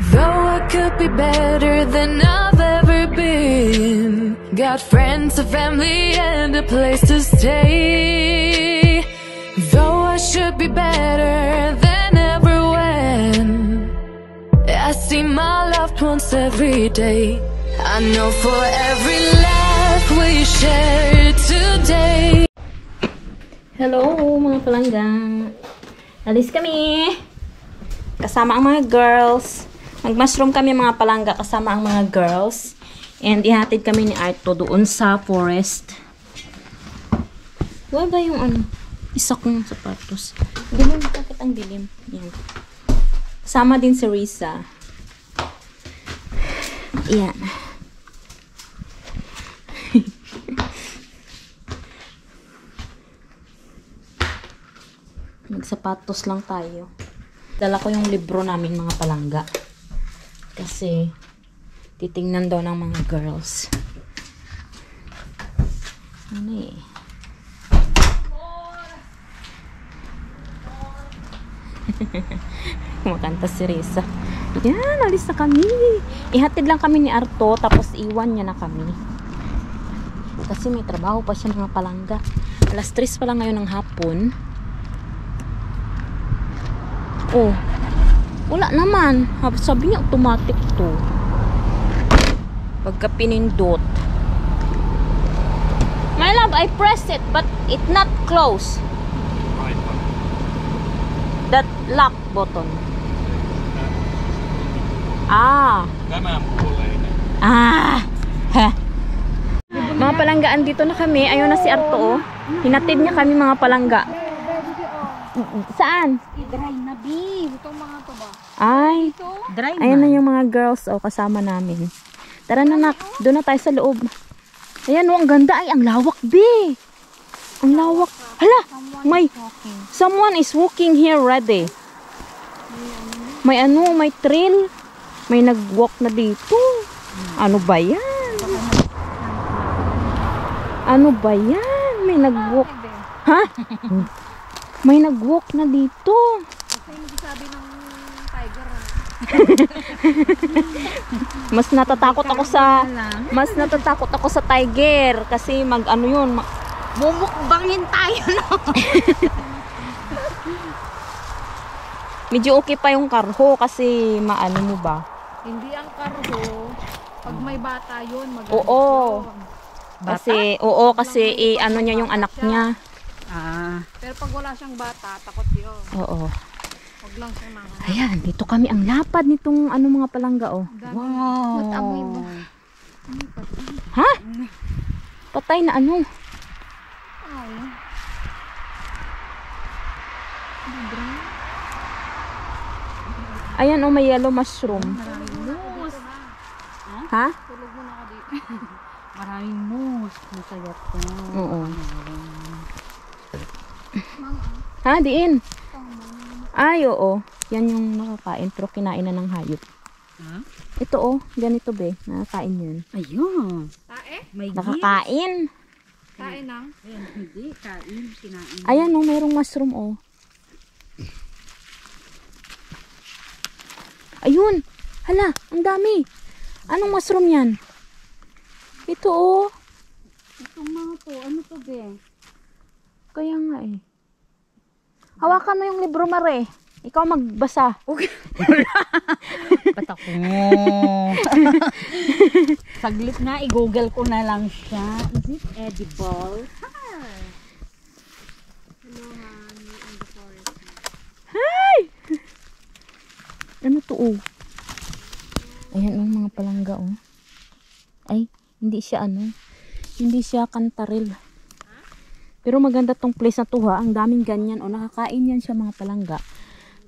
Though I could be better than I've ever been, got friends, a family, and a place to stay. Though I should be better than ever when I see my loved ones every day. I know for every laugh we share today. Hello mga palangga. Alis kami. Kasama ang mga girls. Mag-mushroom kami mga palangga kasama ang mga girls. And ihatid kami ni Arto doon sa forest. Wala ba yung ano? Isa kong sapatos. Dilim, bakit ang dilim? Yan. Kasama din si Risa. Yan. Magsapatos lang tayo. Dala ko yung libro namin mga palangga. Kasi titingnan daw ng mga girls. Ano eh. Kumakanta si Risa. Yan, alis na kami. Ihatid lang kami ni Arto, tapos iwan niya na kami. Kasi may trabaho pa siya mga palangga. Alas 3 pa lang ngayon ng hapon. Oh, wala naman. Sabi niya automatic to. Pagka pinindot. My love, I pressed it but it not close. That lock button. Ah. Ah. Heh. Mga palanggaan, dito na kami. Ayun na si Arto. Hinatid niya kami mga palangga. Saan? Dry na, B. Itong mga to ba? Ay. Dry na. Ayan na yung mga girls kasama namin. Tara na nak. Doon na tayo sa loob. Ayan ang ganda. Ay, ang lawak, B. Ang lawak. Hala. Someone is walking here already. May ano, may trail. May nag-walk na dito. Ano ba yan? Ano ba yan? May nag-walk. Ha? May nag-walk na dito. Kasi hindi sabi ng tiger. Mas natatakot ako sa tiger kasi mag-ano yun. Bumukbangin tayo, no? Medyo okay pa yung karho kasi maano mo ba? Hindi ang karho. Pag may bata yun, maganda. Oo. Kasi, ano niya yung anak niya. Ah. Pero pag wala siyang bata, takot yun. Oo. Huwag lang siyang nang... Ayan, dito kami. Ang lapad nitong ano mga palangga, oh. Wow. Matamoy ba? Ha? Patay na ano? Ay. Ayan, oh, may yellow mushroom. Moose. Ha? Tulog mo na ka dito. Maraming moose. Masayat ko. Oo. Ha, diin. Ay, oo. Yan yung nakakain, pero kinain na ng hayop. Ha? Ito, oh. Ganito, be. Nakakain yan. Ayun. Tae? May Nakakain. Tae nang? Ayan, hindi. Kain. Kinain. Ayan, oh. Mayroong mushroom, oh. Ayun. Hala, ang dami. Anong mushroom yan? Ito, oh. Itong mga to. Ano to, be? Kaya nga, eh. Hawakan mo yung libro, Mare. Ikaw magbasa. Okay. Patak mo. Saglit na, i-google ko na lang siya. Is it edible? Hello, honey, in the forest. Hi! Ano to, oh? Ayan, oh, mga palangga, oh. Ay, hindi siya, ano. Hindi siya kantaril. Pero maganda tong place na to, ha. Ang daming ganyan, oh. Nakakain yan siya, mga palangga.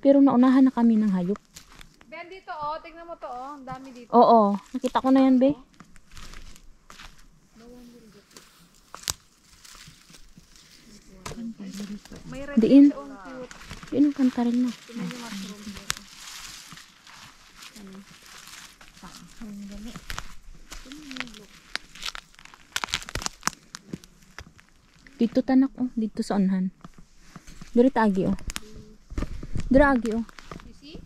Pero naunahan na kami ng hayop. Ben, dito, oh. Tingnan mo to, oh. Ang dami dito. Oo. Nakita ko na yan, be. May red Diin. siya, oh, cute. Yun ang kantaril na. Tingnan yung mushroom dito. Dito tanak, oh. Dito sa onhan. Dito agi, oh. Dito agi, oh. You see?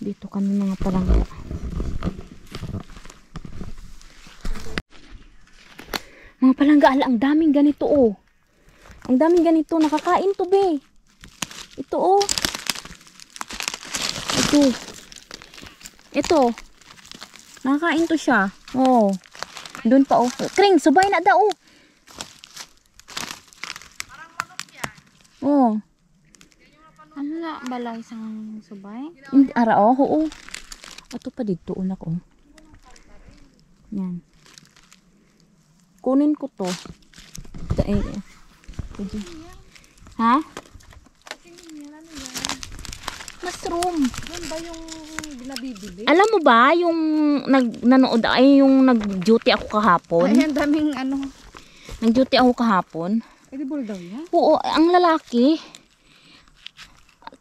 Dito kami mga palangga. Mga palangga, ala, ang daming ganito oh. Ang daming ganito, nakakain to be. Ito oh. Ito. Nakakain to siya. Oh. Doon pa oh. Kring, subay na daw oh. Parang manok yan. Oh. Ano na balay sang subay? Ara oh, oo. Ato pa dito unak oh. Yan. Kunin ko to. Ha? Mushroom. Yan ba yung nabibili? Alam mo ba yung nanood ay yung nag-duty ako kahapon? Ay, ang daming ano. Nag-duty ako kahapon. Edible daw yan? Oo, ang lalaki.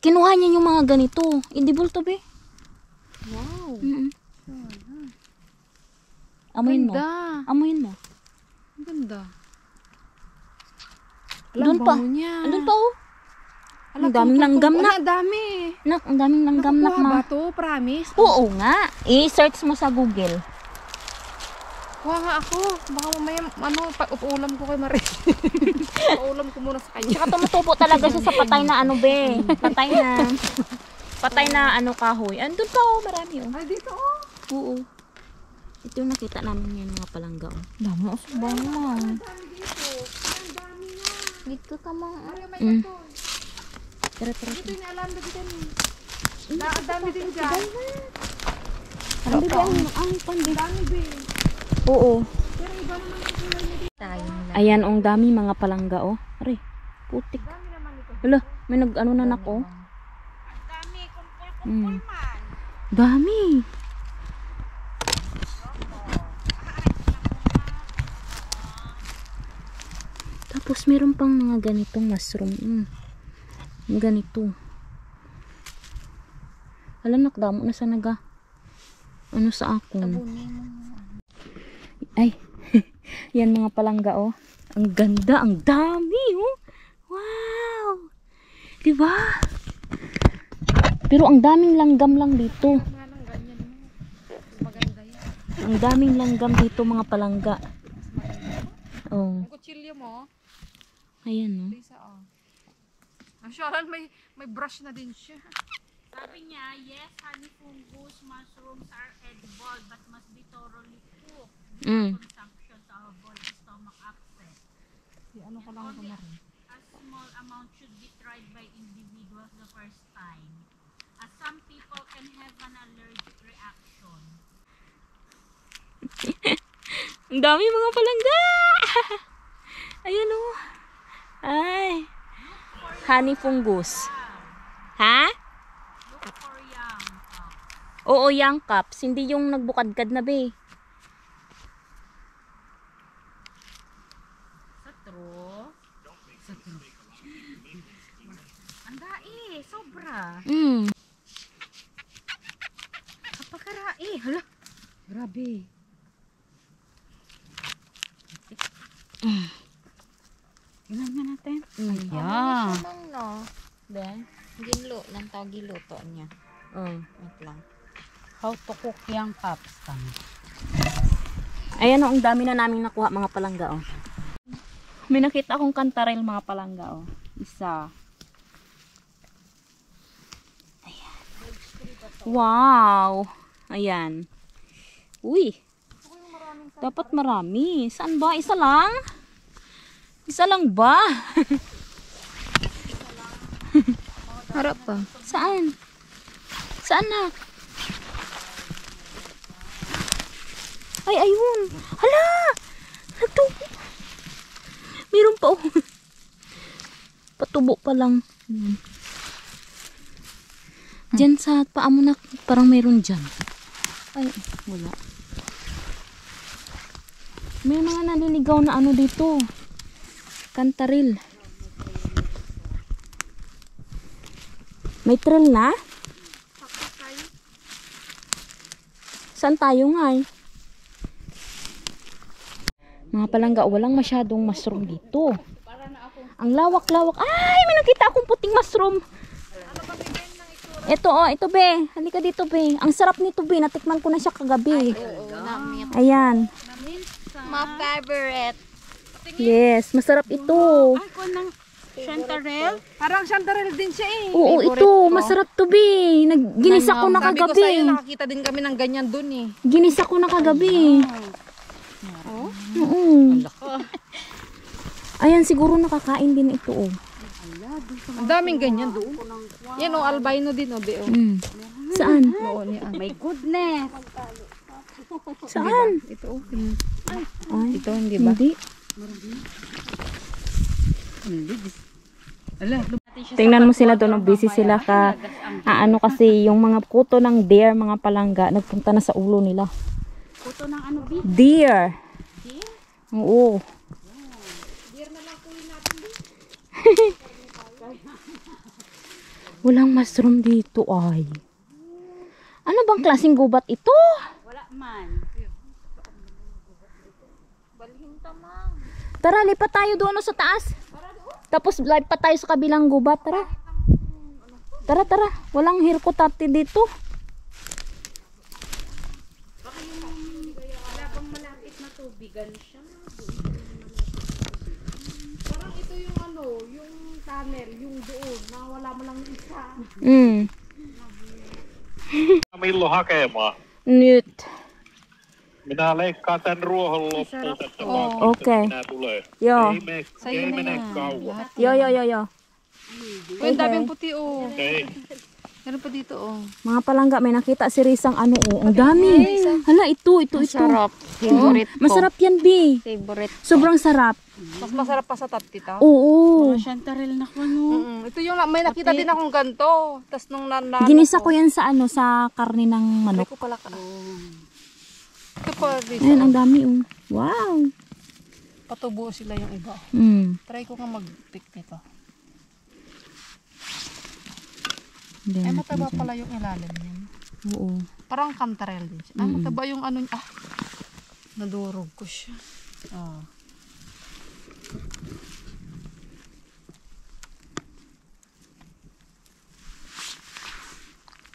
Kinuha niya yung mga ganito. Edible to be. Wow. Amoyin mo. Ganda. Amoyin mo. Ang ganda. Doon pa. Doon pa oh. Ang daming langgam na. Ang dami. Nak, ang daming langgam na. Nakukuha ba to? Promise? Oo nga. I-search mo sa Google. Kuha nga ako. Baka mamaya, ulam ko kay Marie. Ulam ko muna sa kanya. Tsaka tumutubo talaga siya sa patay na ano be. Patay na ano kahoy. Andun pa oh, marami oh. Ay, dito oh. Oo. Ito yung nakita namin yan mga palangga oh. Dami oh, subang mo. Dito ka mga. Tara. Ito yung alam na dito. Ang dami din dyan. Ang pandi. Dami din. Oo. Pero iba naman yung kulay niya dito. Ayan, ang dami mga palangga oh. Are, putik. Dami naman ito. Hala, may nag-ano na nako. Ang dami. Kumpul man. Dami. Tapos meron pang mga ganitong mushroom. Ganito. Alam, nakdamo na sa naga. Ano sa akon. Ay. Yan mga palangga oh. Ang ganda, ang dami oh. Wow. Diba? Pero ang daming langgam lang dito. Maganda yan. Ang daming langgam dito mga palangga. Oh. Ang kutsilyo mo. Ayan oh. Lisa oh. Assuran may brush na din siya. Sabi niya, yes, honey fungus mushrooms are edible but must be thoroughly cooked. Consumption to avoid stomach upset. Ano ko lang ito Marie. A small amount should be tried by individuals the first time, as some people can have an allergic reaction. Ang dami mga palangga. Ayan oh. Ay. Honey fungus. Ha? Look for young cups. Oo, young cups. Hindi yung nagbukadkad na be. Sa true? Ang dai, sobra. Kapakarai, hala. Grabe. Ilan nga natin? Yeah. no. Then, Ginlo, lang tawag giluto niya. Wait lang. How to cook yung cups. ayan oh, ang dami na naming nakuha mga palangga oh. May nakita akong kantarel mga palangga oh. Isa. Ayan. Wow. Ayan. Uy. Dapat marami. Saan ba? Isa lang? Isa lang ba? Harap pa. Saan? Saan na? Ay, ayun. Hala! Nagtubo. Meron pa oh. Patubo pa lang. Diyan sa paa mo na parang meron dyan. Ay, wala. May mga naliligaw na ano dito. Kantaril. May trail na? Saan tayo nga eh? Mga palangga, walang masyadong mushroom dito. Ang lawak-lawak. Ay, may nakita akong puting mushroom. Ito oh, ito be. Halika dito be. Ang sarap nito be. Natikman ko na siya kagabi. Ayan. My favorite. Yes, masarap ito. Ay, ko ng chanterelle. Parang chanterelle din siya eh. Oo, Favorite ito. ko. Masarap to be. Ginisa ko na Sabi ko sa'yo, kagabi. nakakita din kami ng ganyan dun eh. Ginisa ko na kagabi. Oo. Ayan, siguro nakakain din ito oh. Ang daming ganyan doon. Yan o, albino din o, be o. Saan? Noon yan. My goodness. Saan? Ito o. Ay, Ito, hindi ba? hindi. Ala, Tingnan mo sila doon, busy sila ka. Ano kasi, yung mga kuto ng deer, mga palangga, nagpunta na sa ulo nila. Kuto ng ano, B? Deer. Oo. Walang mushroom dito ay. Ano bang klaseng gubat ito? Wala man. Tara, lipat tayo doon sa taas. Tapos lipat tayo sa kabilang gubat. Tara. Tara, tara. Walang hirkotati dito. Wala bang malapit na tubigan siya? parang ito yung ano, yung tunnel, yung doon, na wala mo lang isa. Milloin hakemaan? Nyt. Minä leikkaan tän ruohon loppuun tästä vaan, Okay. minä tulee. Joo. Ei mene kauan. Yo. Uy, ang daming puti o. Ei. Meron pa dito o. Mga palangga, may nakita si Risang ano oh. Ang dami. Hala, ito. Sarap. Favorite ko. Masarap yan, B. Favorite. Sobrang sarap. Mas masarap pa sa tatita. Oo. Chanterelle na ko, no? Ito yung, may nakita din akong ganito. Tapos nung Ginisa ko yan sa ano, sa karne ng manok. ko pala ka. Ito pa, Risa. Ayan, ang dami oh. Wow. Patubo sila yung iba. Try ko nga mag-pick nito. Ay, mataba pala yung ilalim niyan. Oo. Parang kantarel din siya. Ah, mataba yung ano niya. Ah, nadurog ko siya. Ah.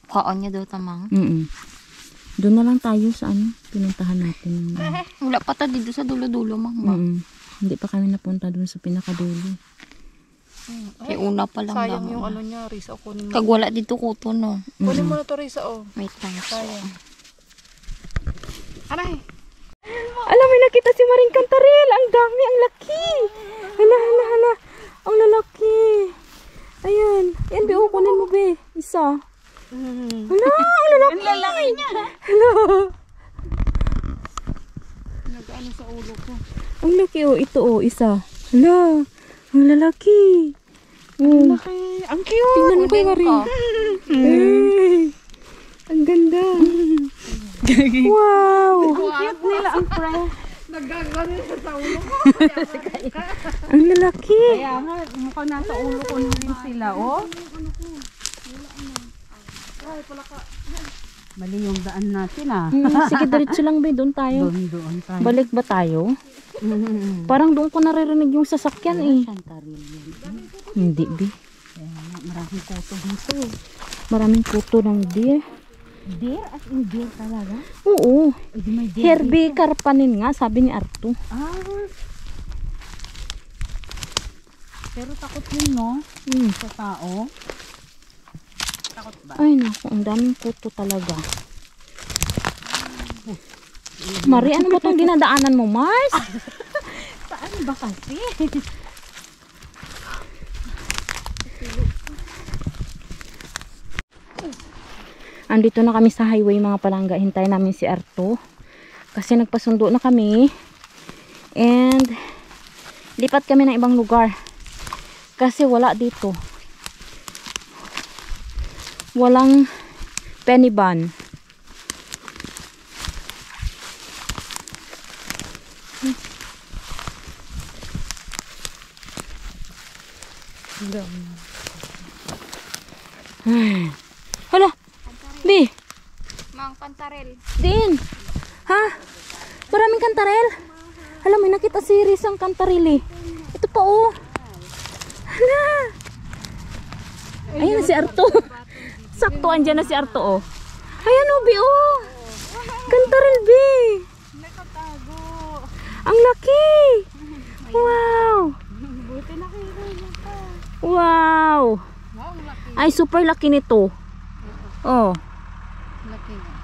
Kaon niya daw tamang. Doon na lang tayo sa ano, pinuntahan natin. Wala pa ta dito sa dulo-dulo, mama. Hindi pa kami napunta doon sa pinakadulo. Kaya una pa lang Sayang lang. yung ano niya, Risa. O, kunin mo. Kag wala dito kuto, no. Kunin mo na to, Risa. Oh. Wait lang. Sayang. Aray. Alam, may nakita si Maring Cantarel. Ang dami, ang laki. Hala. Ang lalaki. Ayan. Yan, be, kunin mo, be. Isa. Hala, ang lalaki. Ang lalaki niya. Hala. Nag-ano sa ulo ko. Ang laki, oh. Ito, oh. Isa. Hala. Ang lalaki. Oh. Laki. Ang cute. Tingnan mo kay Maring. Hey. Ang ganda. Wow. Ang cute nila. Ang friend. Nagagano sa ulo ko. Ang lalaki. Kaya nga, mukhang nasa ulo ko na rin sila, oh. Mali yung daan natin, ah. Sige, diretso lang, be. Doon tayo. Doon tayo. Balik ba tayo? Parang doon ko naririnig yung sasakyan eh. Chanterelle yun. Hindi, be. Maraming kuto dito. Maraming kuto ng deer. Deer? As in deer talaga? Oo. Eh, di may deer. Herbie Karpanin nga, sabi ni Arto. Ah. Pero takot yun, no? Sa tao. Takot ba? Ay, naku, ang daming kuto talaga. Mari, ano ba itong dinadaanan mo, Mars? Saan ba kasi? Andito na kami sa highway, mga palangga. Hintayin namin si Arto. Kasi nagpasundo na kami. And lipat kami ng ibang lugar. Kasi wala dito. Walang penny bun. Hala! Bi! Mang kantarel. Din! Ha? Maraming kantarel? Hala, may nakita si Risang kantaril eh. Ito pa oh. Hala! Ayun si Arto. Sakto, andyan na si Arto, oh. Ayan, oh, Bi, oh. Kantaril, Bi. Nakatago. Ang laki. Wow. Buti nakita niya pa. Wow. Wow, laki. Ay, super laki nito. Oh, Laki nga.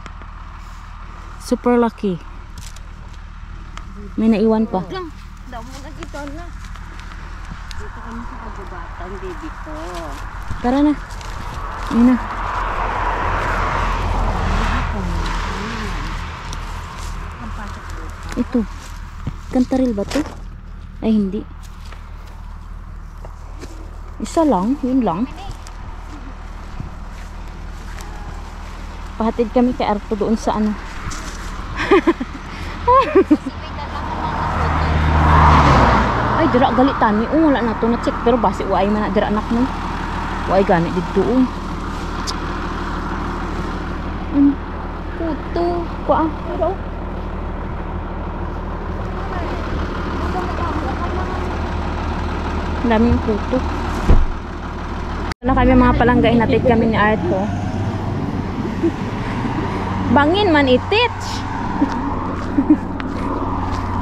super laki. May naiwan pa. Damo na dito na. Dito kami sa pagbabatang baby ko. Tara na. Ayun na. Ito. Kantaril ba to? Ay, hindi. Isa lang. Yun lang. Pahatid kami kay Arto doon sa ano. Ay, dira galit tani. Wala na to na check. Pero basi waay man na dira anak mo. Waay gani dito. Puto. Kuha. Pero ang daming puto. Wala kami mga palangga. Inatid kami ni Arto. Bangin man itich.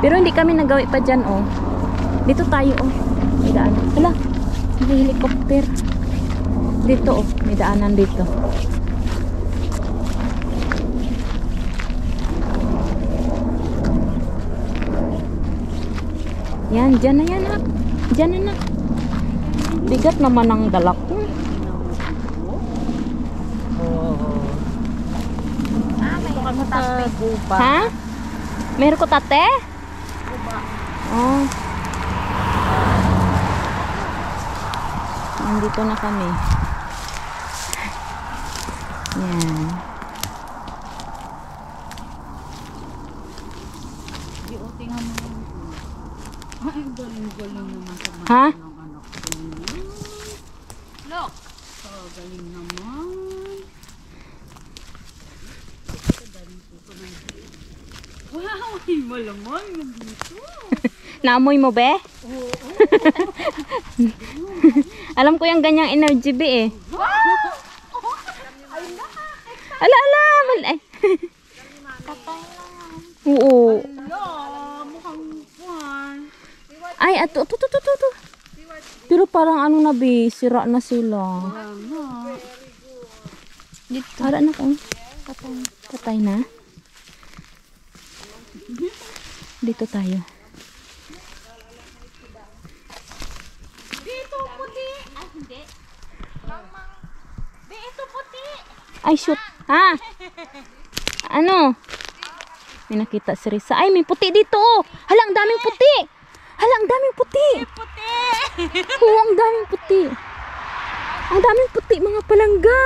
Pero hindi kami nagawi pa dyan, oh. Dito tayo, oh. May daanan. Hala, may helicopter. Dito, oh. May daanan dito. Yan, dyan na yan, ha. Dyan na na. Bigat naman ang dalak ko. Ha? Meron ko tate? Oh. Nandito na kami. Yan. Ha? Look. Oh, galing naman. Wow, ay malamang nandito. Naamoy mo, be? Alam ko yung ganyang energy, be, eh. Ala, ala. Ay. Oo. Mukhang buwan. Ay, ato. Pero parang ano na, be. Sira na sila. Para na ko. Patay na. Dito tayo. Dito puti. Ah, hindi. Dito puti. Ay, shoot. Ha? Ano? May nakita si Risa. Ay, may puti dito. Hala, ang daming puti. Hala, ang daming puti. Puti. Oo, ang daming puti. Ang daming puti, mga palangga.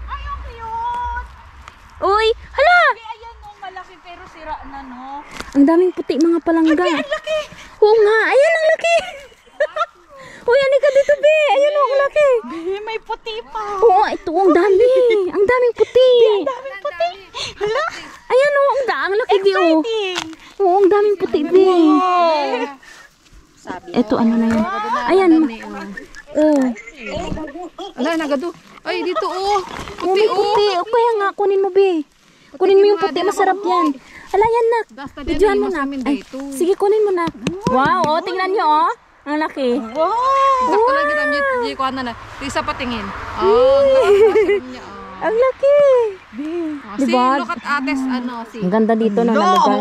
Ay, ang cute. Uy, hala. Ayan no, malaki pero sira na no. Ang daming puti, mga palangga. Ang laki. Oo nga, ayan ang laki. Uy, ano ka dito, be? Ayan ang laki. May puti pa. Oo, ito, ang dami. Ang daming puti. Ang daming puti. Hala. Ayan o, ang laki, be. Oo, ang daming puti, be. Ito, ano na yun? Ayan. Ala, nagado. Ay, dito, oh. Oh, may puti. O, kaya nga, kunin mo, be. Kunin mo yung puti, masarap yan. Ala, yan, nak. Basta Videoan din, mo, mas nak. namin Ay, dito. sige, kunin mo, nak. Wow, oh, tingnan nyo, oh. Ang laki. Sakto lang kita, may kuha na na. Isa patingin. Oh, ang niya, oh. Ang laki. Oh, Diba? si look at ates, ano, si. Ang ganda dito, no, nalagay.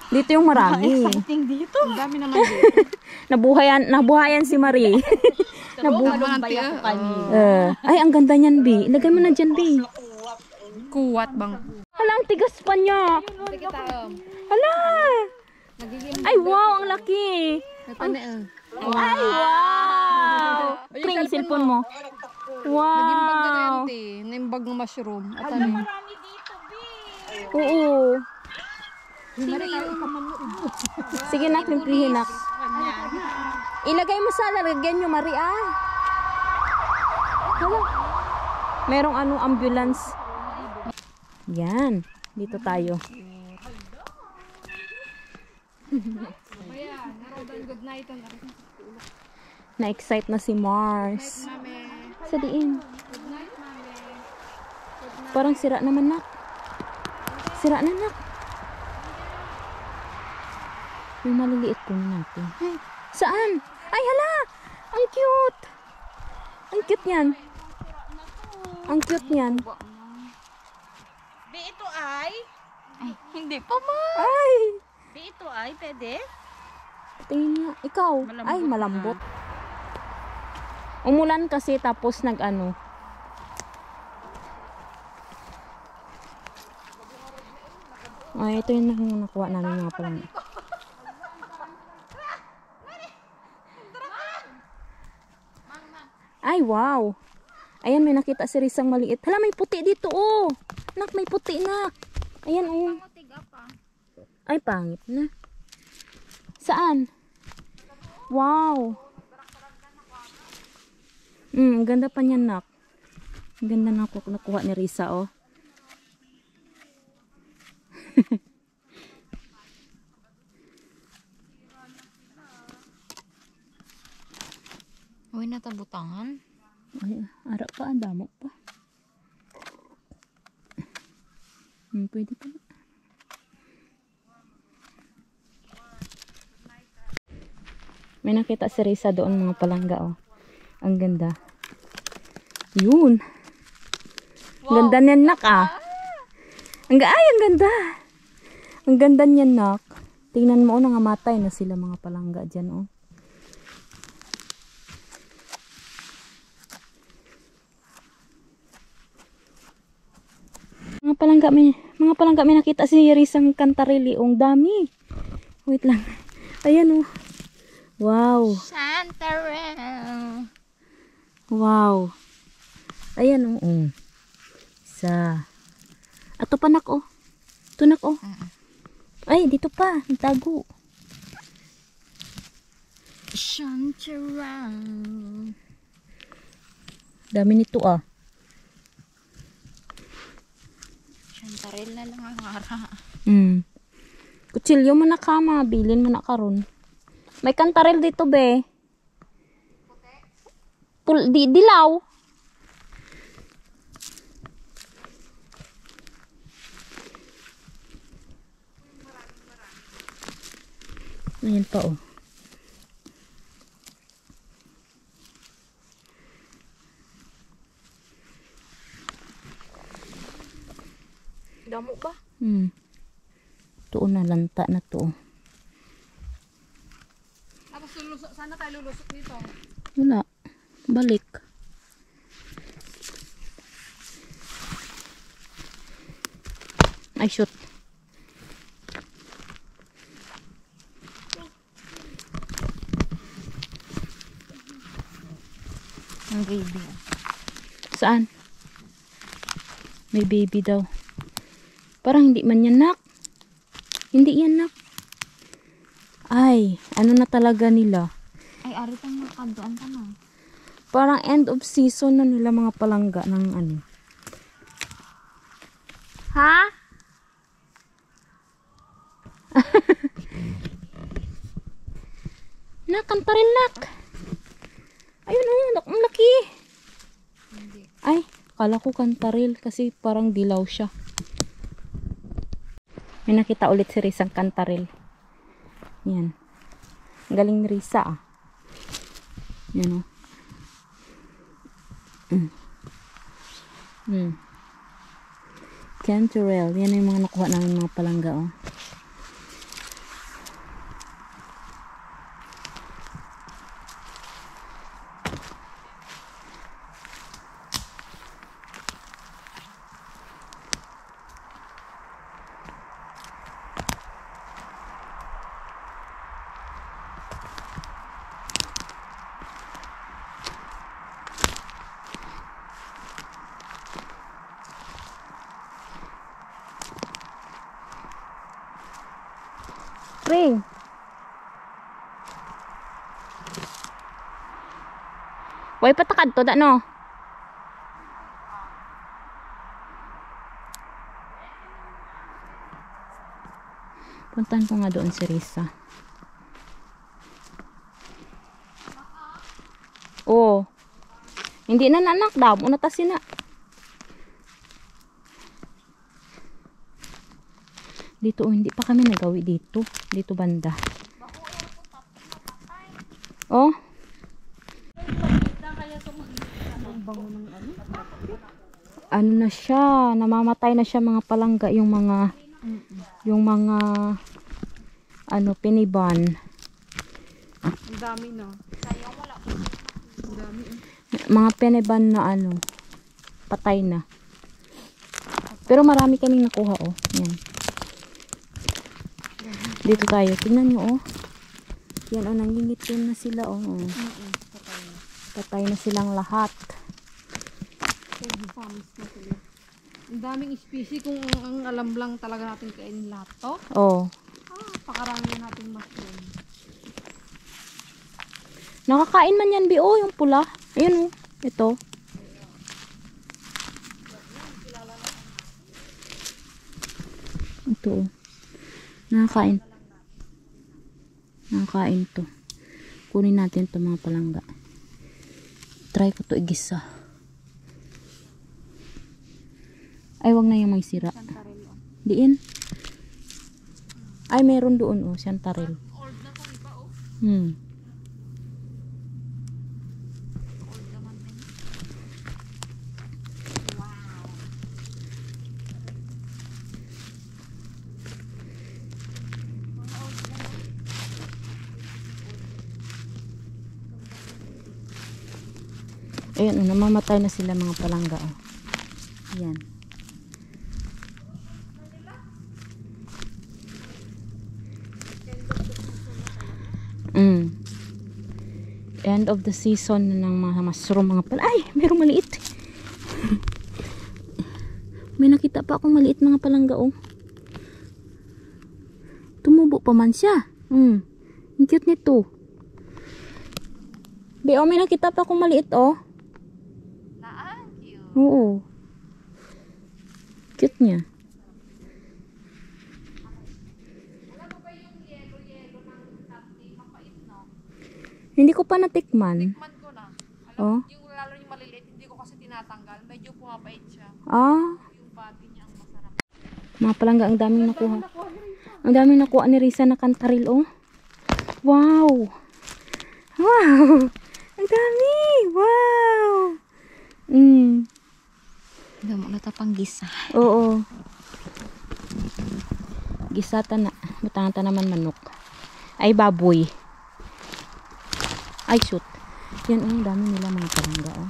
Dito yung marami. Ang dami naman dito. Nabuhayan si Marie. Naman ang tiya. Ay, ang ganda niyan, Bi. Ilagay mo na dyan, Bi. Kuwat bang. Hala, ang tigas pa niya. Hala. Ay, wow, ang laki. Ay, wow. Kring yung cellphone mo. Nagimbag na yan, Wow. te. Naimbag ng mushroom. At ano? Marami dito, B. Oo. Sige, nak, limpihin, nak. Ilagay mo sa lalagyan nyo, Maria. Hala. Merong ano, ambulance. Yan. Dito tayo. Na-excite na si Mars. Sa diin. Parang sira naman nak. Sira na nak. Yung maliliit po natin. Saan? Ay hala! Ang cute! Ang cute yan. Ang cute yan. Be, ito ay? Ay, hindi pa ma. Ay! Be, ito ay, pwede? Tingin nga. Ikaw. Ay, malambot. Umulan kasi tapos nag-ano. Ay, ito yung nakuha namin mga palang. Ay, wow. Ayan, may nakita si Risang maliit. Hala, may puti dito, oh. Nak, may puti, nak. Ayan, ayan. Ay, pangit na. Saan? Wow. Ang ganda pa niyan, nak. Ang ganda na nakuha ni Risa, oh. Uy, natabutangan. Ay, ara pa, damo pa. Pwede pa. May nakita si Risa doon mga palangga, oh. Ang ganda. Yun. Wow. Ganda niyan, nak, ah. Ang ganda. Ang ganda niyan, nak. Tingnan mo, oh, nangamatay na sila mga palangga dyan, oh. Mga palangga may nakita si Risang Cantarelli, oh. Ang dami. Wait lang. Ayan, oh. Wow. Chantarelle. Wow. Ayan, oh. Isa. Ato pa, nak, oh. Ito, nak, oh. Ay, dito pa. Nagtago. Chantarelle. Dami nito, ah. Chantarelle na lang ang ara. Kutsilyo mo na ka, mabilin mo na karon. May kantarel dito, be. Dilaw. Ayan pa, oh. Damo ba? Tuon na lanta na to. Tapos sana tayo lulusot dito. Wala. Balik. Ay, shoot. Ang baby. Saan? May baby daw. Parang hindi man yan, nak. Hindi yan, nak. Ay, ano na talaga nila? Ay, ari tang makadoan ka na. Parang end of season na nila mga palangga ng ano. Ha? Nak, kantaril, nak. Ayun, oh, ang laki. Ay, kala ko kantaril kasi parang dilaw siya. May nakita ulit si Risang kantaril. Yan. Galing ni Risa, ah. Yan, oh. Cantarell. Yan yung mga nakuha namin mga palangga, oh. Ring. Way patakad to da, no? Puntahan ko nga doon si Risa. Oh. Hindi na nanak daw. Una ta sina. Dito, hindi pa kami nagawi dito. Dito banda. Oh. Ano na siya, namamatay na siya mga palangga, yung mga ano, piniban. Ang dami na. Ang dami. Mga piniban na ano, patay na. Pero marami kaming nakuha, oh. Yan. Dito tayo. Tingnan nyo, oh. Yan, oh, nangingitim na sila, oh. Patay na silang lahat. Ang daming species kung ang alam lang talaga natin kainin lahat to. Oh. Pakarami na natin mushroom. Nakakain man yan, Bio, yung pula. Ayun, oh. Ito. Ito, oh. Nakakain. Nakakain to. Kunin natin to mga palangga. Try ko to igisa. Ay, wag na yung may sira. Diin. Ay, meron doon, oh. Chantarelle. Old na kung iba, oh. Old naman din. Wow. Ayun, oh, namamatay na sila mga palangga, oh. Ayan. End of the season na ng mga mushroom, mga pala. Ay, merong maliit. May nakita pa akong maliit mga palangga, oh. Tumubo pa man siya. Ang cute nito. Be, oh, may nakita pa akong maliit, oh. Naan, cute. Oo. Cute niya. Alam mo ba yung yellow ng tapti? Mapait, no? Hindi ko pa natikman. Tikman ko na. Alam, Oh. yung lalo yung maliliit, hindi ko kasi tinatanggal. Medyo pumapait siya. Ah. Yung bati niya ang masarap. Mga palangga, ang daming nakuha. Ang daming nakuha ni Risa na kantaril, oh. Wow! Wow! Ang dami! Wow! Hindi mo natapang gisa. Oo. Gisata na. Butangata naman manok. Ay, baboy. Ay, shoot. Yan, oh, ang dami nila mga palangga, oh.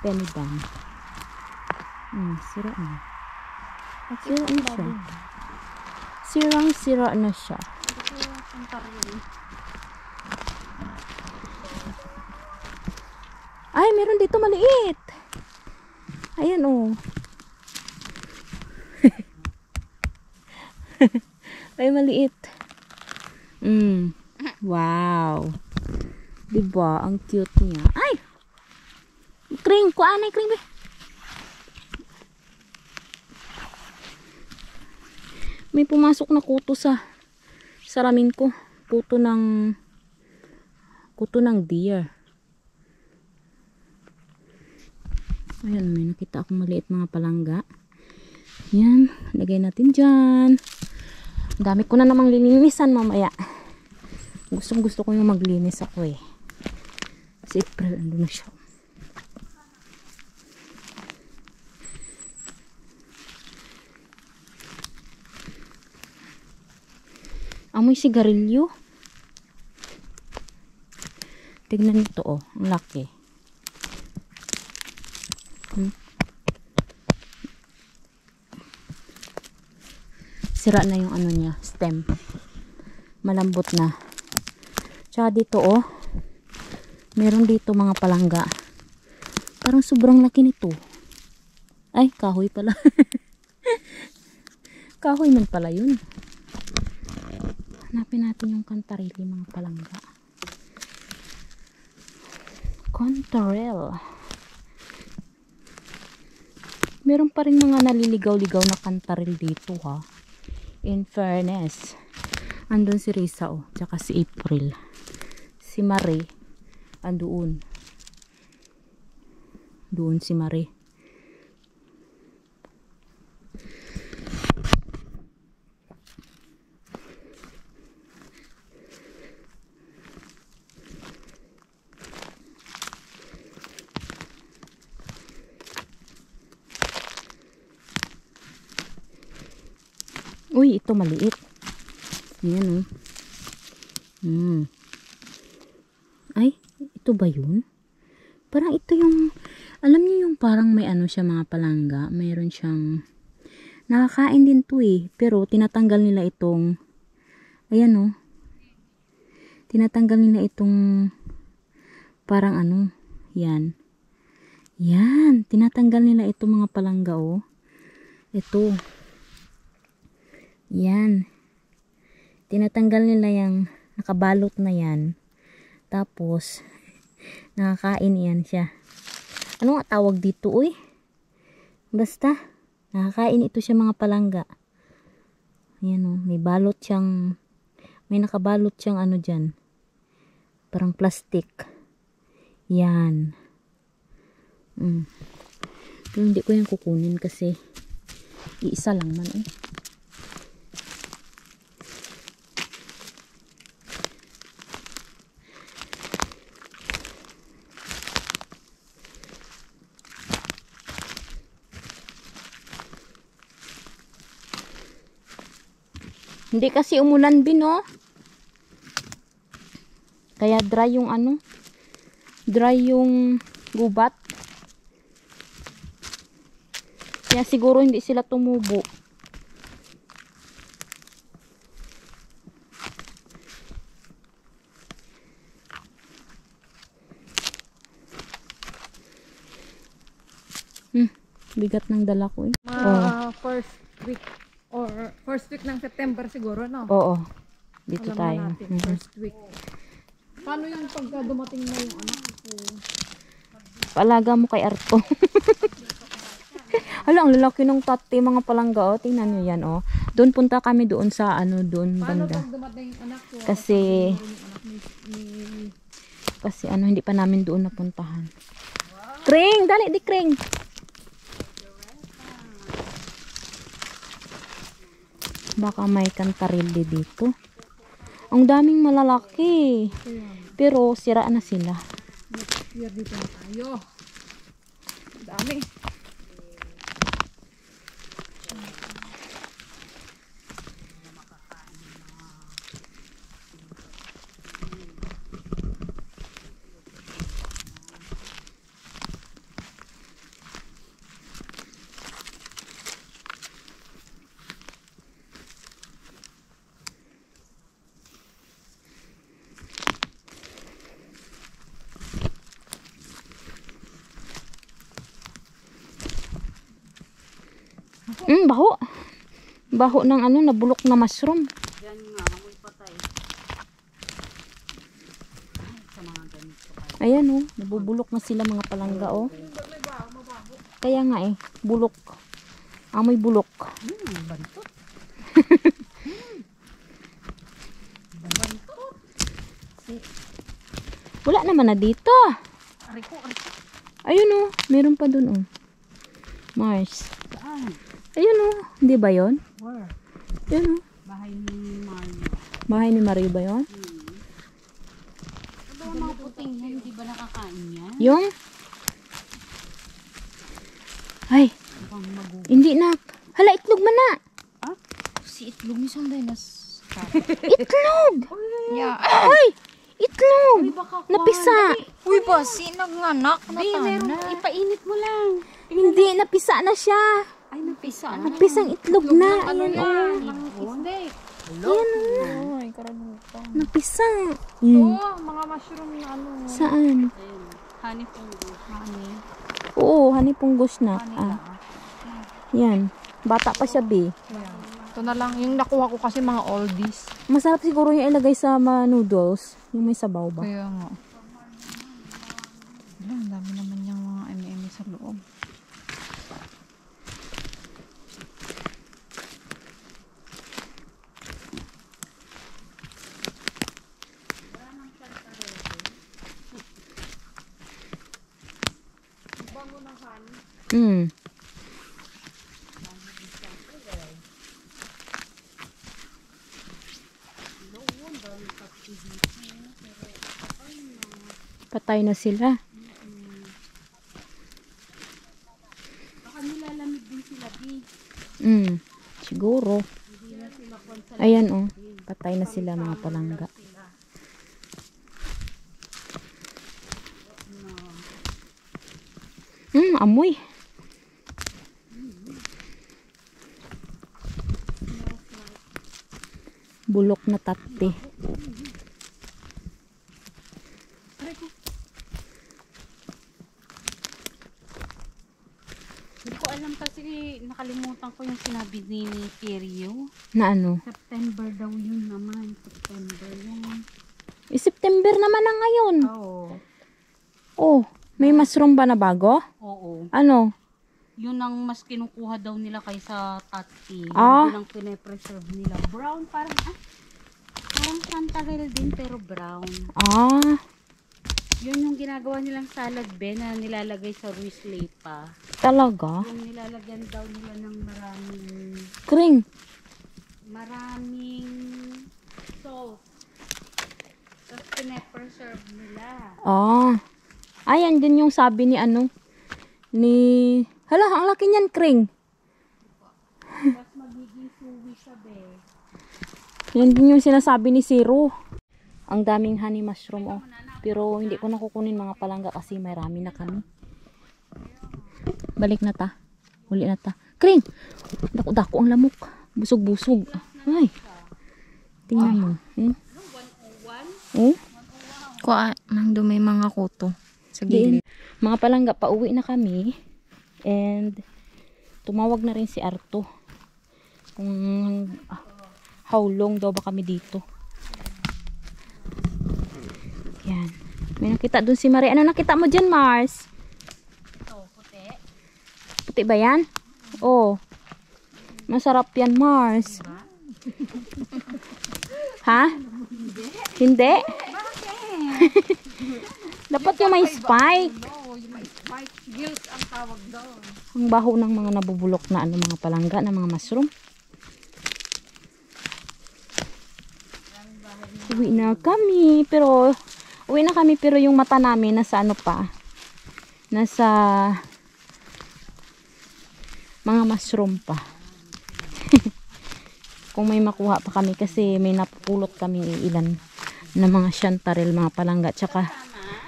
Peniban. Sira na. Sira na siya. Sirang-sira na siya. Ay, meron dito maliit. Ayan, oh. Ay, maliit. Wow. Diba? Ang cute niya. Ay! Kring! Kuhaan ay kring, be. May pumasok na kuto sa ramin ko. Kuto ng deer. Ayan, may nakita akong maliit mga palangga. Yan, lagay natin dyan. Ang dami ko na namang lilinisan mamaya. Gusto ko yung maglinis ako, eh. Si April, ando na siya. Amoy sigarilyo. Tignan nito, oh. Ang laki. Sira na yung ano niya, stem. Malambot na. Tsaka dito, oh. Meron dito mga palangga. Parang sobrang laki nito. Ay, kahoy pala. Kahoy man pala yun. Hanapin natin yung kantarili mga palangga. Kantarel. Meron pa rin mga naliligaw-ligaw na kantaril dito, ha. In fairness. Andun si Risa, oh. Tsaka si April. Si Marie. Andoon. Doon si Marie. Uy, ito maliit. Ayan, Ay, ito ba yun? Parang ito yung, alam niyo yung parang may ano siya mga palangga. Mayroon siyang, nakakain din to eh. Pero tinatanggal nila itong, ayan tinatanggal nila itong, parang ano, yan. Yan, tinatanggal nila itong mga palangga Ito. Yan. Tinatanggal nila yung nakabalot na yan. Tapos, nakakain yan siya. Ano nga tawag dito, uy? Basta, nakakain ito siya mga palangga. Ayan may balot siyang, may nakabalot siyang ano dyan. Parang plastic. Yan. Pero hindi ko yan kukunin kasi iisa lang man Hindi kasi umulan kaya dry yung dry yung gubat. Kaya siguro hindi sila tumubo. Bigat ng dala ko First week ng September siguro, no? Oo. Dito Alam tayo. natin, first week. Paano yung pagka dumating na yung anak ko? Paalaga mo kay Arto. Hala, ang lalaki ng tati, mga palangga, tingnan nyo yan, Doon punta kami doon sa, doon Paano banda. pag dumating yung anak ko? Kasi hindi pa namin doon napuntahan. Kring, dali di Kring. Baka may kantarilli dito. Ang daming malalaki. Pero sira na sila. Next year dito na tayo. Dami. Baho. Baho ng nabulok na mushroom. Yan nga, amoy patay. Sa mga ganito. Ayan nabubulok na sila mga palangga Kaya nga bulok. Amoy bulok. Bantot. Wala naman na dito. Ariko. Ayun meron pa dun Mars. Saan? Ayun hindi ba yon? Where? Ayun Bahay ni Mario. Bahay ni Mario ba yon? Ano ang mga puting yan? Hindi ba nakakain yan? Yung? Ay, Mukhang magugo. hindi na. Hala, itlog man na. Si itlog ni Sanday nas... Itlog! Yeah. Ay! Itlog! Napisa! Uy ba, sinaganak na Meron, ipainit mo lang. Hindi, napisa na siya. Ay, napisa. Napisang itlog na. Ayan Steak. Ayan Ay, karadupan. Napisa. Mga mushroom na Saan? Ayun. Honey fungus. Honey. Oo, honey punggos na. Yan. Bata pa siya, be. Ito na lang. Yung nakuha ko kasi mga oldies. Masarap siguro yung ilagay sa mga noodles. Yung may sabaw ba? Kaya nga. Ang dami naman yung mga M&M sa loob. Patay na sila. Baka nilalamig din sila, Bi. Siguro. Hindi na Ayan oh. Patay na sila mga palangga. Amoy. Bulok na tati. Hindi ko alam kasi nakalimutan ko yung sinabi ni Perio. Na ano? September daw yun naman. September yun. September naman na ngayon. Oo. Oh, may mushroom ba na bago? Oo. Ano? Yun ang mas kinukuha daw nila kaysa tati. Ah. Yun ang pine-preserve nila. Brown, parang chanterelle din pero brown. Ah, Yun yung ginagawa nilang salad be na nilalagay sa Ruiz Lepa. talaga? Yung nilalagyan daw nila ng Kring. maraming salt. Tapos pine-preserve nila. Ah. Ayan din yung sabi ni ano. Hala, ang laki niyan, Kring. Tapos magiging suwi siya be. Yan din yung sinasabi ni Zero. Ang daming honey mushroom oh. Pero hindi ko nakukunin mga palangga kasi may rami na kami. Balik na ta. Uli na ta. Kring! Dako-dako ang lamok. Busog-busog. Ay. Tingnan mo. Oh? Kuha, mangdo may mga kuto. Sa gilid. Mga palangga, pauwi na kami. And tumawag na rin si Arto. Kung how long daw ba kami dito. Yan. May nakita dun si Marie. Ano nakita mo dyan, Mars? Ito, puti. Puti ba yan? Oh. Masarap yan, Mars. Ha? Hindi? Dapat yung may spike. No, yung may spike gills ang tawag doon. Ang baho ng mga nabubulok na ano, mga palangga, na mga mushroom. Uwi na kami, pero yung mata namin nasa ano pa, nasa mga mushroom pa. Kung may makuha pa kami kasi may napupulot kami ilan na mga chanterelle, mga palangga, tsaka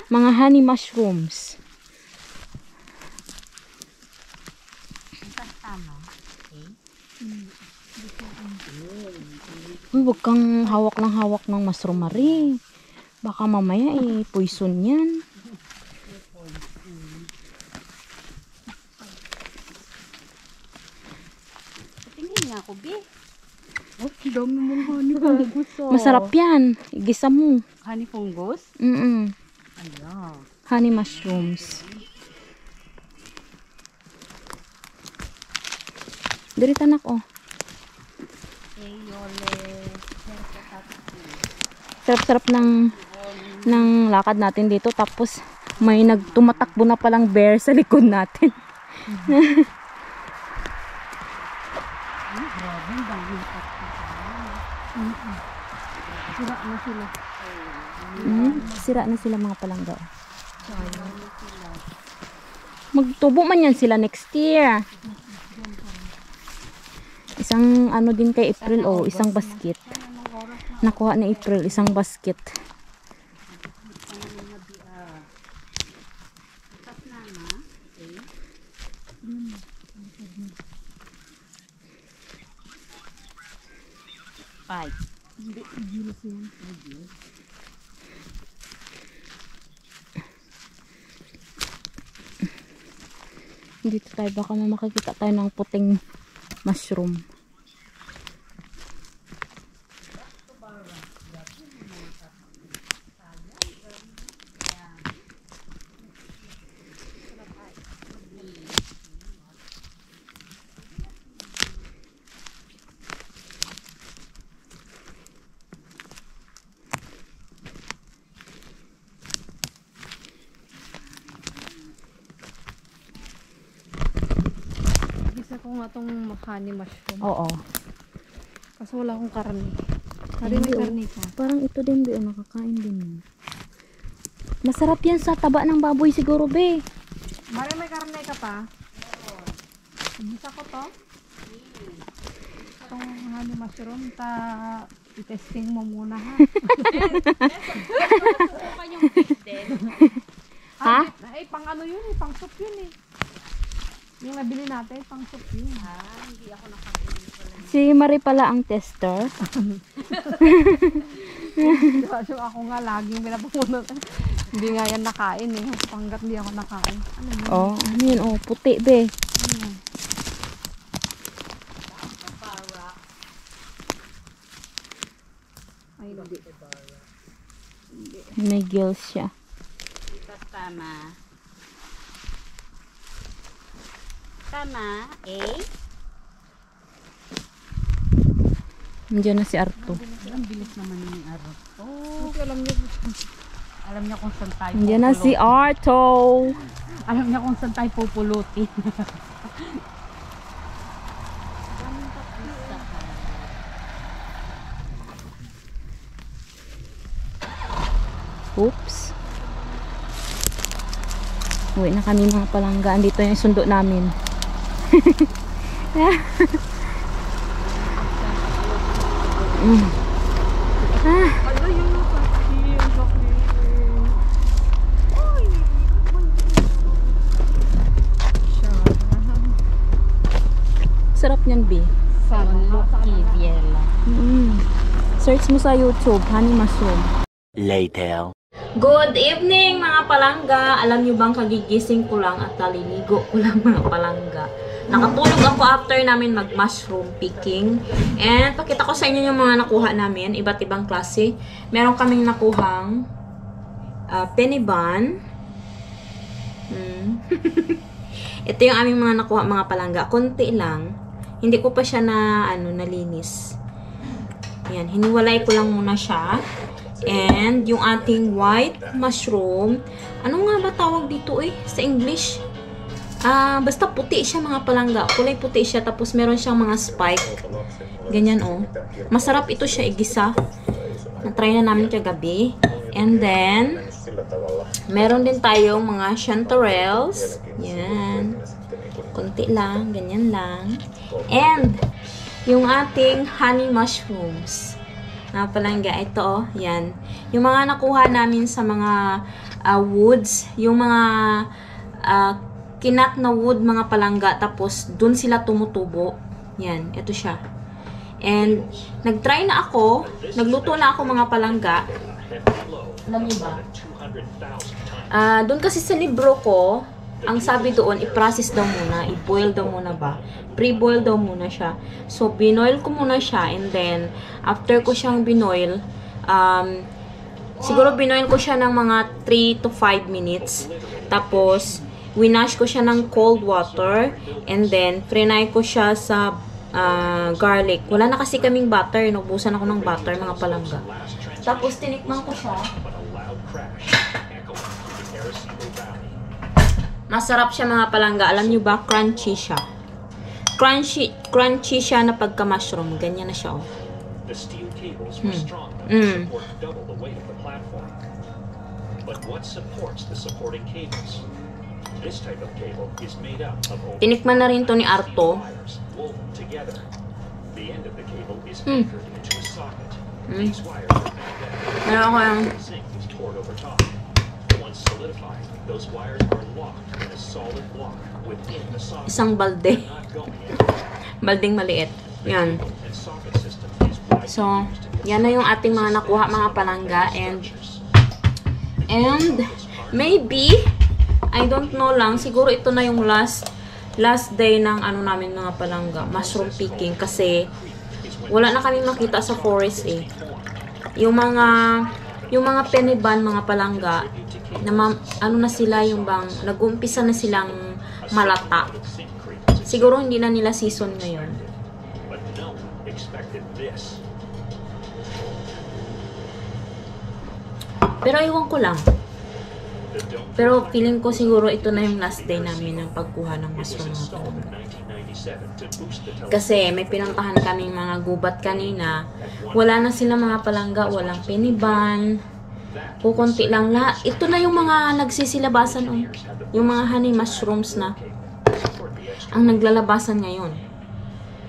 mga honey mushrooms. Uy, wag kang hawak ng mushroom, Marie. Baka mamaya poison yan. Tingin niya ako, be. Oh, dami mong honey fungus. Masarap yan. Igisa mo. Honey fungus? Ayan. Honey mushrooms. Diri tanak oh. Sarap-sarap ng lakad natin dito, tapos may nagtumatakbo na palang bear sa likod natin. Sira na sila mga palangga. Magtubo man yan sila next year. Isang ano din kay April oh, isang basket. Nakuha ni April isang basket. Five. Dito tayo baka makakita tayo ng puting mushroom. Gisa ko nga tong honey mushroom. Oo. Kasi wala akong karne. May karne ka. Parang ito din be, nakakain din. Masarap yan sa taba ng baboy siguro be. Mari, may karne ka pa? Gisa ko to? itong honey mushroom, i-testing mo muna ha. Ha? Ay, pang ano yun eh, pang soup yun eh. Yung nabili natin, pang soup yun. Hindi ako nakapili pala. Si Marie pala ang tester. So, ako nga laging pinapapunod. Hindi nga yan nakain eh. Panggat hindi ako nakain. Ano yun? Oh, ano yun? Oh, puti be. Ay, hindi. May gills siya. Tama. Tama. Eh? Nandiyan na si Arto. Ang bilis naman yung araw. Kasi Alam niya kung saan tayo Nandiyan na si Arto. Alam niya kung saan tayo pupulutin. Oops. Uwi na kami mga palangga. Andito yung sundo namin. ano yun? Sarap niyan, B. Lucky Viela. Search mo sa YouTube, honey mushroom. Later. Good evening mga palangga. Alam niyo bang kagigising ko lang at naliligo ko lang mga palangga. Nakatulog ako after namin mag-mushroom picking. And pakita ko sa inyo yung mga nakuha namin. Iba't ibang klase. Meron kaming nakuhang penny bun. Ito yung aming mga nakuha mga palangga. Konti lang. Hindi ko pa siya nalinis. Yan, hiniwalay ko lang muna siya. And yung ating white mushroom, ano nga ba tawag dito sa English? Basta puti siya mga palangga. Kulay puti siya, tapos meron siyang mga spike. Ganyan Masarap ito siya igisa. Na-try na namin kagabi. And then, meron din tayong mga chanterelles. Yan. Kunti lang, ganyan lang. And, yung ating honey mushrooms. Palangga, ito yan. Yung mga nakuha namin sa mga woods, yung mga kinat na wood mga palangga, tapos dun sila tumutubo. Yan, ito siya. And, nag-try na ako, nagluto na ako mga palangga. Alam niyo ba? Dun kasi sa libro ko, ang sabi doon, i-process daw muna, i-boil daw muna ba? Pre-boil daw muna siya. So, binoil ko muna siya, and then, after ko siyang binoil, siguro binoil ko siya ng mga 3 to 5 minutes. Tapos, winash ko siya ng cold water, and then, frinay ko siya sa garlic. Wala na kasi kaming butter, naubusan ako ng butter, mga palangga. Tapos, tinikman ko siya. Masarap siya mga palangga. Alam nyo ba, crunchy siya. Crunchy siya na pagka-mushroom. Ganyan na siya, The steel cables were strong enough to support double the weight of the platform. But what supports the supporting cables? This type of cable is made up of over Tinikman na rin to ni Arto. wires woven together. The end of the cable is anchored into a socket. These wires are magnetic. Meron ko yung The zinc is poured over top. Once solidified, those wires are locked in a solid block within the socket. isang balde. Not going anywhere. Baldeng maliit. Yan. And socket system is widely So, used to yan na yung ating mga nakuha mga palangga. And maybe, I don't know lang, siguro ito na yung last day ng namin mga palangga, mushroom picking, kasi wala na kami makita sa forest Yung mga penny bun mga palangga, na na sila yung bang, nag-umpisa na silang malata. Siguro hindi na nila season ngayon. but no one expected this. Pero iwan ko lang. The dome Pero feeling ko siguro ito na yung last day namin ng pagkuha ng was mushroom. installed in 1997 to boost the television. Kasi may pinuntahan kaming mga gubat kanina. Wala na sila mga palangga, walang penny bun. Kukunti lang lahat. Ito na yung mga nagsisilabasan yung mga honey mushrooms na ang naglalabasan ngayon.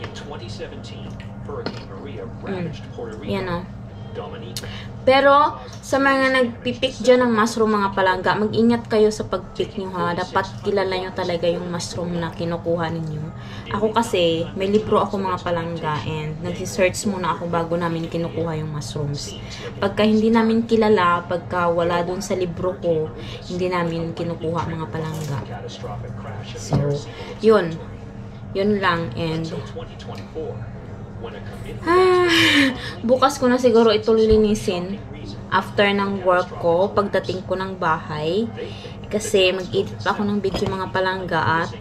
In 2017, ravaged Puerto Rico. Yan o. Dominica. Pero, sa mga nagpipik dyan ng mushroom mga palangga, mag-ingat kayo sa pag-pick nyo ha. Dapat kilala nyo talaga yung mushroom na kinukuha ninyo. Ako kasi, may libro ako mga palangga and nag-search muna ako bago namin kinukuha yung mushrooms. Pagka hindi namin kilala, pagka wala dun sa libro ko, hindi namin kinukuha mga palangga. Catastrophic crash of So, the air yun. Yun lang and until 2024. When a committee bukas ko na siguro ito lilinisin after ng work ko, pagdating ko ng bahay. Kasi mag-edit pa ako ng video mga palangga at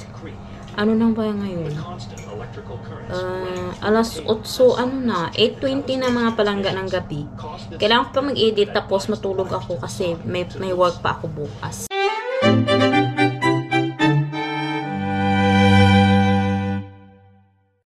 ano nang ba ngayon? constant electrical currents Alas 8, ano na, 8:20 na mga palangga ng gabi. Kailangan ko pa mag-edit tapos matulog ako kasi may work pa ako bukas.